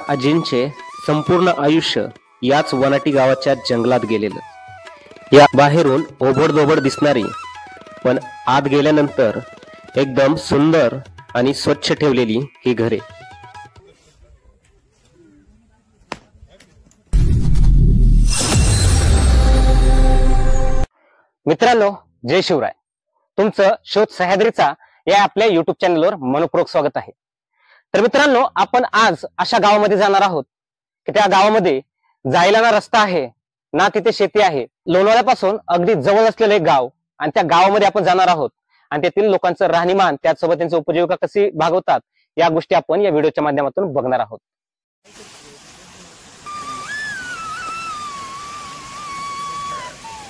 अजिंचे संपूर्ण आयुष्य याच वनाटी गावाच्या जंगलात गेलेलं. या बाहेरून ओबडधोबड दिसणारी पण आत गेल्यानंतर एकदम सुंदर आणि स्वच्छ ठेवलेली ही घरे. मित्रांनो, जय शिवराय. तुमचं शोध सह्याद्रीचा या आपल्या युट्यूब चॅनलवर मनपूर्वक स्वागत आहे. तर मित्रांनो, आपण आज अशा गावामध्ये जाणार आहोत की त्या गावामध्ये जायला ना रस्ता आहे ना तिथे शेती आहे. लोणावळ्यापासून अगदी जवळ असलेलं एक गाव आणि त्या गावामध्ये आपण जाणार आहोत आणि तेथील लोकांचं राहणीमान, त्याचसोबत त्यांची उपजीविका कशी भागवतात या गोष्टी आपण या व्हिडिओच्या माध्यमातून बघणार आहोत.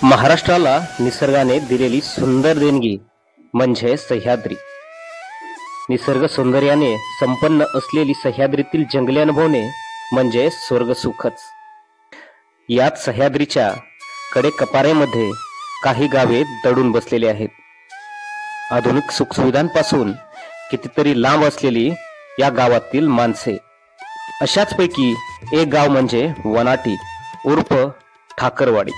महाराष्ट्राला निसर्गाने दिलेली सुंदर देणगी म्हणजे सह्याद्री. निसर्ग सौंदर्याने संपन्न असलेली सह्याद्रीतील जंगले अनुभवणे म्हणजे स्वर्गसुखच. याच सह्याद्रीच्या कडेकपारेमध्ये काही गावे दडून बसलेली आहेत. आधुनिक सुखसुविधांपासून कितीतरी लांब असलेली या गावातील माणसे. अशाच पैकी एक गाव म्हणजे वनाटी उर्फ ठाकरवाडी.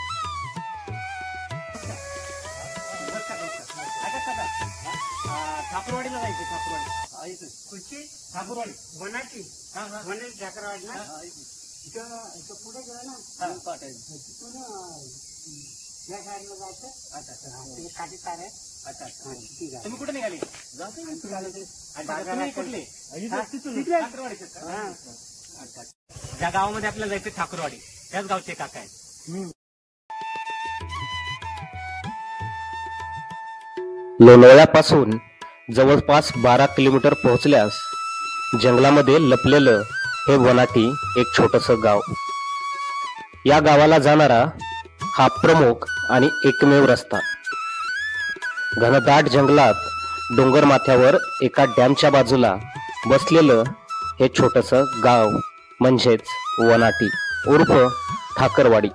तुम्ही कुठे निघाली? ज्या गावामध्ये आपल्याला जायचं ठाकरवाडी, त्याच गावचे काका आहेत. लोणावळ्यापासून जवळपास 12 किलोमीटर पोहोचल्यास जंगलामध्ये लपलेलं हे वनाटी एक छोटंसं गाव. या गावाला जाणारा हा प्रमुख आणि एकमेव रस्ता. घनदाट जंगलात डोंगर माथ्यावर एका डॅमच्या बाजूला बसलेलं हे छोटंसं गाव म्हणजेच वनाटी उर्फ ठाकरवाडी.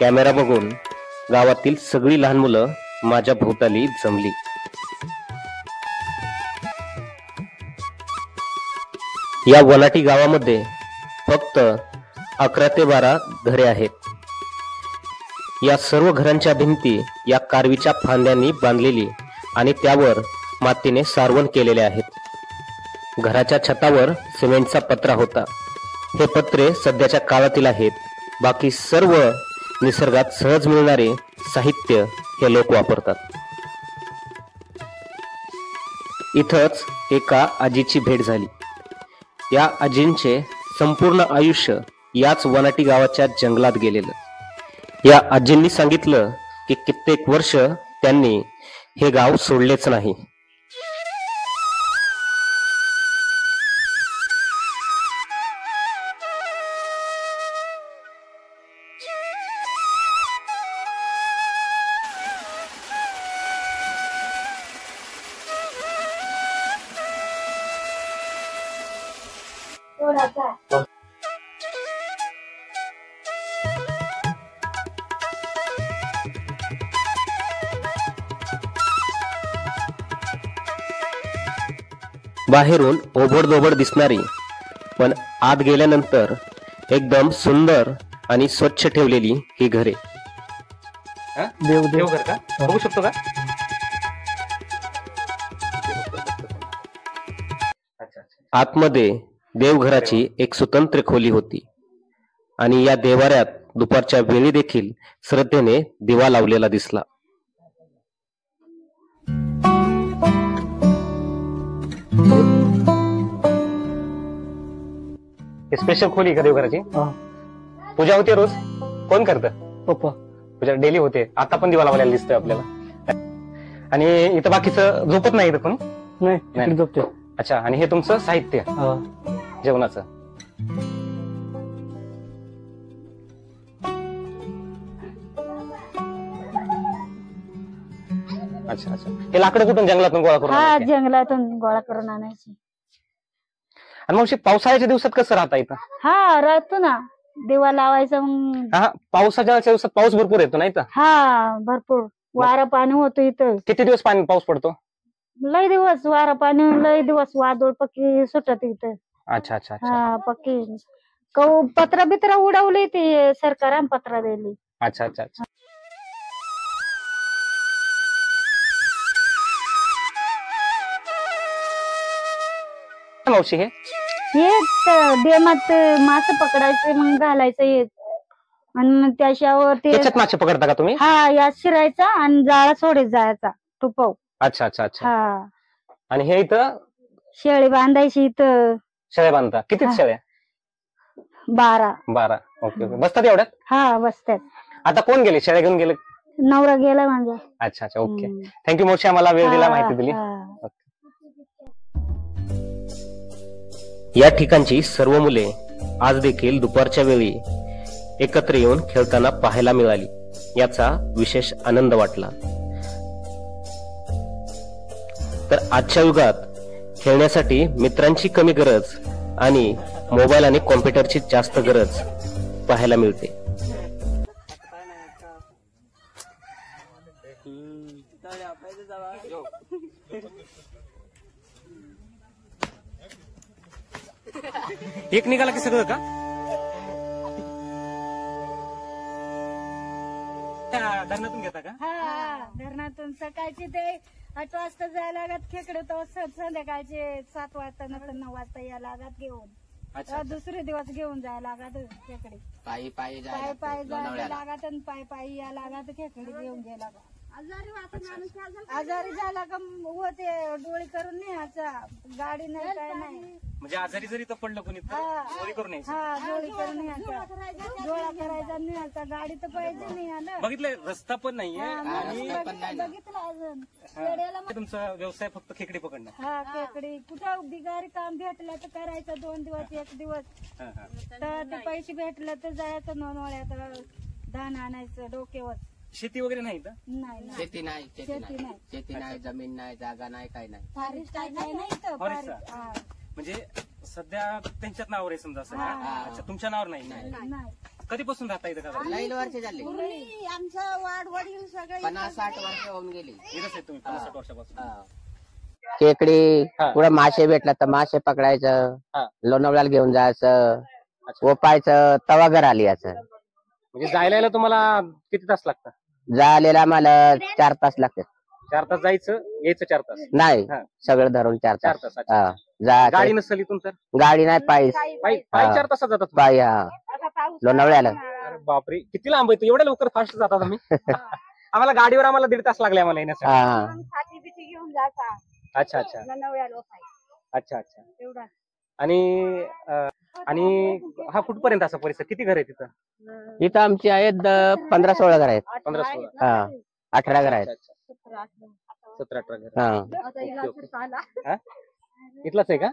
कॅमेरा बघून गावातील सगळी लहान मुलं माझ्या भोवताली जमली. या वनाटी गावामध्ये फक्त 11 ते 12 घरे आहेत. या सर्व घरांच्या भिंती या कारवीच्या फांद्यांनी बांधलेली आणि त्यावर मातीने सारवण केलेले आहेत. घराच्या छतावर सिमेंटचा पत्रा होता. हे पत्रे सध्याच्या काळातील आहेत. बाकी सर्व निसर्गात सहज मिळणारे साहित्य हे लोक वापरतात. इथंच एका आजीची भेट झाली. या आजींचे संपूर्ण आयुष्य याच वनाटी गावाच्या जंगलात गेलेलं. या आजींनी सांगितलं की कित्येक वर्ष त्यांनी हे गाव सोडलेच नाही. बाहेरून ओबडधोबड दिसणारी पण आत गेल्यानंतर एकदम सुंदर आणि स्वच्छ ठेवलेली ही घरे. देवघर का बघू शकतो का? आतमध्ये देवघराची एक स्वतंत्र खोली होती आणि या देवाऱ्यात दुपारच्या वेळी देखील श्रद्धेने दिवा लावलेला दिसला. स्पेशल खोली का देवघराची? पूजा होते रोज? कोण करतं? पप्पा. पूजा डेली होते. आता पण दिवा लावलेला दिसतोय आपल्याला. आणि इथं बाकीचं झोपत नाही इथं कोणी? नाही झोपते. अच्छा. आणि हे तुमचं साहित्य जेवणाचं? अच्छा अच्छा. हे लाकडं कुठून जंगलातून गोळा करून? जंगलातून गोळा करून आणायची. आणि मग पावसाळ्याच्या दिवसात कसं राहता इथं? हा राहतो ना, दिवा लावायचा मग. हा, पावसाच्या दिवसात पाऊस भरपूर येतो नाही तर? हा भरपूर वारा पाणी होतो इथं. किती दिवस पाऊस पडतो? लय दिवस वारा पाणी, लय दिवस वादळ पक्की सुटत इथं. अच्छा अच्छा अच्छा. हा पक्की पत्रा बित्रा उडवली ती सरकार, पत्रा दिली. अच्छा अच्छा अच्छा. मावशी हे डेमात मासे पकडायचे मग घालायचं येत, आणि त्याच्यावर ते त्याच्यात मासे पकडता का तुम्ही? हा या शिरायचा आणि जाळा सोडत जायचा टुपव. अच्छा अच्छा अच्छा. हा आणि हे इथं शेळी बांधायची इथं. शेळ्या बांधता? किती शेळ्या? 12. 12. Okay okay. बसतात एवढ्यात? हा बसतात. आता कोण गेले? शेळ्या घेऊन गेले? नवरा गेला माझा. अच्छा अच्छा. ओके. थँक्यू मावशी, आम्हाला वेळ दिला, माहिती दिली. या ठिकाणची सर्व मुले आज देखील दुपारच्या वेळी एकत्र येऊन खेळताना पाहायला मिळाली, याचा विशेष आनंद वाटला. तर आजच्या युगात खेळण्यासाठी मित्रांची कमी गरज आणि मोबाईल आणि कॉम्प्युटरची जास्त गरज पाहायला मिळते. एक निघाला की सगळं का? धरणातून घेता का? हा धरणातून सकाळची ते 8 वाजता जायला लागत खेकडे, तर संध्याकाळचे 7 वाजता नंतर 9 वाजता या लागत घेऊन. दुसरे दिवस घेऊन जायला लागत खेकडे. पायी पायी जायला लागत आणि पायी या लागत खेकडे घेऊन गेला. आजारी झाला का होते डोळी करून न्यायचा, गाडी नाही काय नाही. म्हणजे आजारी जरी तर पडलं कोणी डोळी करून न्यायचं? हा डोळी करून न्यायचा, डोळा करायचा न्यायचा. गाडी तर पाहिजे नाही ना. बघितलं, रस्ता पण नाहीये आणि बघितलं अजून. तुमचा व्यवसाय फक्त खेकडी पकडणं? हा खेकडी. कुठं बिगारी काम भेटलं तर करायचं 2 दिवस 1 दिवस, तर ते पैसे भेटले तर जायचं नोनवळ्यात धान आणायचं डोक्यावर. शेती वगैरे नाही तर? नाही शेती नाही, शेती नाही, जमीन नाही, जागा नाही, काही नाही. फॉरेस्ट काय नाही. म्हणजे सध्या त्यांच्याच नावावर आहे समजा असं का? अच्छा, तुमच्या नावावर नाही? कधीपासून राहता इथं का? लई वर्ष झाली, आमचा वाढ वडील सगळे 50-60 वर्ष होऊन गेली. इथंच आहे तुम्ही 50-60 वर्षापासून? खेकडी पुढे मासे भेटला तर मासे पकडायचं, लोणावळ्याला घेऊन जायचं, ओपायचं, तवा घर आली याचं. म्हणजे जायला तुम्हाला किती तास लागतात? जायला मला 4 तास लागतात. 4 तास जायचं, यायचं 4 तास? नाही, सगळं धरून 4 तास. गाडी नसेल इथून तर? गाडी नाही, पायी 4 तासात जातात? पायी लोणावळ्याला. बापरे, किती लांब आहे? एवढ्या लवकर फास्ट जातात तुम्ही? आम्हाला गाडीवर 1.5 तास लागले आम्हाला येण्यासाठी. घेऊन जाता. अच्छा अच्छा अच्छा अच्छा. आणि हा कुठपर्यंत असा परिसर? किती घर आहे तिथं? इथं आमची आहेत 15-16 घर आहेत. 15-16? 18 घर आहेत. 17-18 घर. इथलाच आहे का?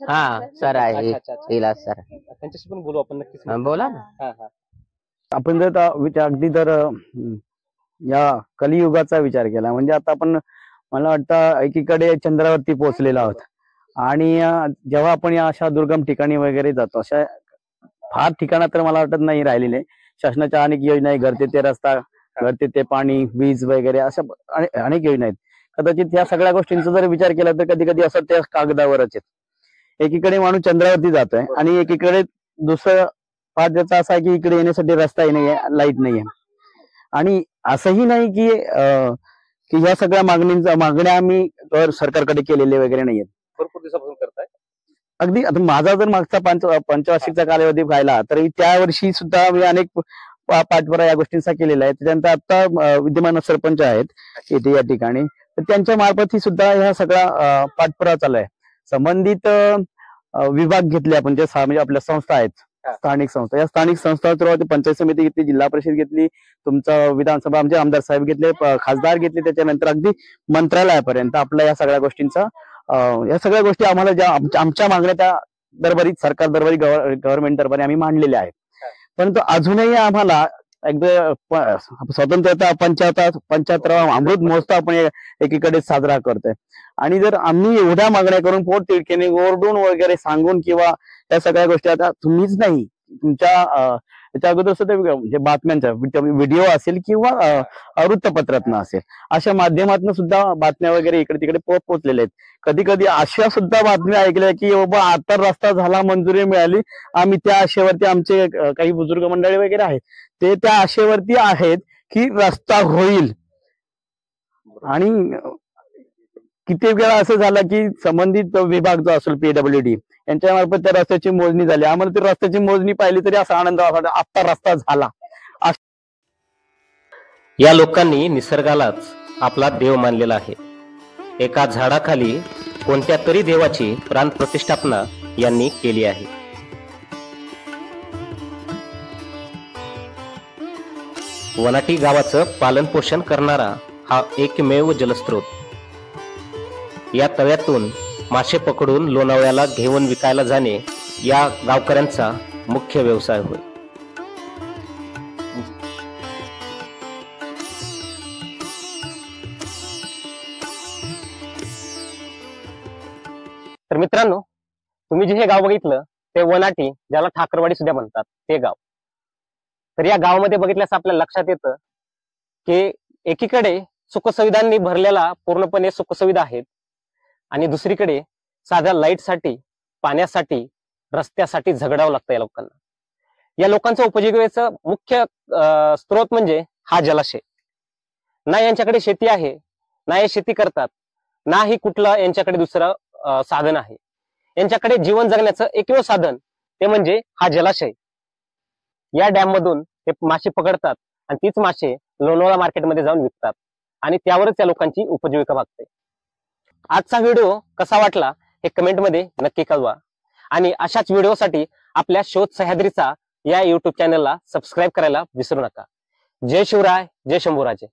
हा सर आहे, इलाज सर. त्यांच्याशी पण बोलू आपण नक्कीच. बोला ना. आपण जर अगदी जर या कलियुगाचा विचार केला, म्हणजे आता आपण, मला वाटतं एकीकडे चंद्रावरती पोहोचलेलो आहोत, आणि जेव्हा आपण या अशा दुर्गम ठिकाणी वगैरे जातो, अशा फार ठिकाणं तर मला वाटत नाही राहिलेले. शासनाच्या अनेक योजना आहे, घर ते रस्ता, घर ते पाणी, वीज वगैरे, अशा अनेक योजना आहेत. कदाचित या सगळ्या गोष्टींचा जर विचार केला तर कधी कधी असं त्या कागदावरच आहेत. एकीकडे माणूस चंद्रावरती जातोय आणि एकीकडे दुसरं फार त्याचा असा आहे की इकडे येण्यासाठी रस्ताही नाहीये, लाईट नाहीये. आणि असंही नाही की ह्या सगळ्या मागण्या आम्ही सरकारकडे केलेले वगैरे नाहीयेत. भरपूर दिवसापासून करताय? अगदी. आता माझा जर मागचा पंचवार्षिकचा कालावधी पाहिला तर त्या वर्षी सुद्धा मी अनेक पाठपुरा या गोष्टींचा केलेला आहे. त्याच्यानंतर आता विद्यमान सरपंच आहेत इथे या ठिकाणी, तर त्यांच्या मार्फत ही सुद्धा ह्या सगळा पाठपुरा चालू आहे. संबंधित विभाग घेतले आपण, जे म्हणजे आपल्या संस्था आहेत, स्थानिक संस्था, या स्थानिक संस्था पंचायत समिती घेतली, जिल्हा परिषद घेतली, तुमचा विधानसभा आमचे आमदार साहेब घेतले, खासदार घेतले, त्याच्यानंतर अगदी मंत्रालयापर्यंत आपल्या या सगळ्या गोष्टींचा, या सगळ्या गोष्टी आम्हाला ज्या आमच्या मागण्या त्या दरबारी, सरकार दरबारी, गव्हर्नमेंट दरबारी आम्ही मांडलेल्या आहेत. परंतु अजूनही आम्हाला स्वतंत्रता 75वा अमृत महोत्सव आपण एकीकडे साजरा करतोय. आणि जर आम्ही एवढ्या मागण्या करून पोट तिडकीने ओरडून वगैरे सांगून किंवा त्या सगळ्या गोष्टी, आता तुम्हीच नाही तुमच्या त्याच्या अगोदर सुद्धा म्हणजे बातम्यांचा व्हिडिओ असेल किंवा वृत्तपत्रातनं असेल, अशा माध्यमातून सुद्धा बातम्या वगैरे इकडे तिकडे पोहोचलेल्या आहेत. कधी कधी अशा सुद्धा बातम्या ऐकल्या की बाबा आता रस्ता झाला, मंजुरी मिळाली, आम्ही त्या आशेवरती, आमचे काही बुजुर्ग मंडळी वगैरे आहेत ते त्या आशेवरती आहेत की रस्ता होईल. आणि किती वेळा असं झालं की संबंधित विभाग जो असेल PWD यांच्या मार्फत त्या रस्त्याची मोजणी झाली, आम्हाला ती रस्त्याची मोजणी पाहिली तरी असा आनंद वाटला आता रस्ता झाला. या लोकांनी निसर्गालाच आपला देव मानलेला आहे. एका झाडाखाली कोणत्या तरी देवाची प्राण प्रतिष्ठापना यांनी केली आहे. वनाटी गावाचं पालन पोषण करणारा हा एकमेव जलस्रोत. या तळ्यातून मासे पकडून लोणावळ्याला घेऊन विकायला जाणे या गावकऱ्यांचा मुख्य व्यवसाय होय. तर मित्रांनो, तुम्ही जे हे गाव बघितलं ते वनाटी, ज्याला ठाकरवाडी सुद्धा म्हणतात, ते गाव. तर या गावामध्ये बघितल्यास आपल्याला लक्षात येतं की एकीकडे सुखसुविधांनी भरलेला पूर्णपणे सुखसुविधा आहेत आणि दुसरीकडे साध्या लाईटसाठी, पाण्यासाठी, रस्त्यासाठी झगडावं लागतं या लोकांना. या लोकांचं उपजीविकेचं मुख्य स्रोत म्हणजे हा जलाशय. ना यांच्याकडे शेती आहे, ना हे शेती करतात, ना ही कुठलं यांच्याकडे दुसरं साधन आहे. यांच्याकडे जीवन जगण्याचं एकमेव साधन ते म्हणजे हा जलाशय. या डॅम मधून ते मासे पकडतात आणि तीच मासे लोणावळा मार्केटमध्ये जाऊन विकतात आणि त्यावरच या लोकांची उपजीविका भागते. आजचा व्हिडिओ कसा वाटला हे कमेंटमध्ये नक्की कळवा आणि अशाच व्हिडिओसाठी आपल्या शोध सह्याद्रीचा या YouTube चॅनलला सबस्क्राईब करायला विसरू नका. जय शिवराय, जय शंभूराजे.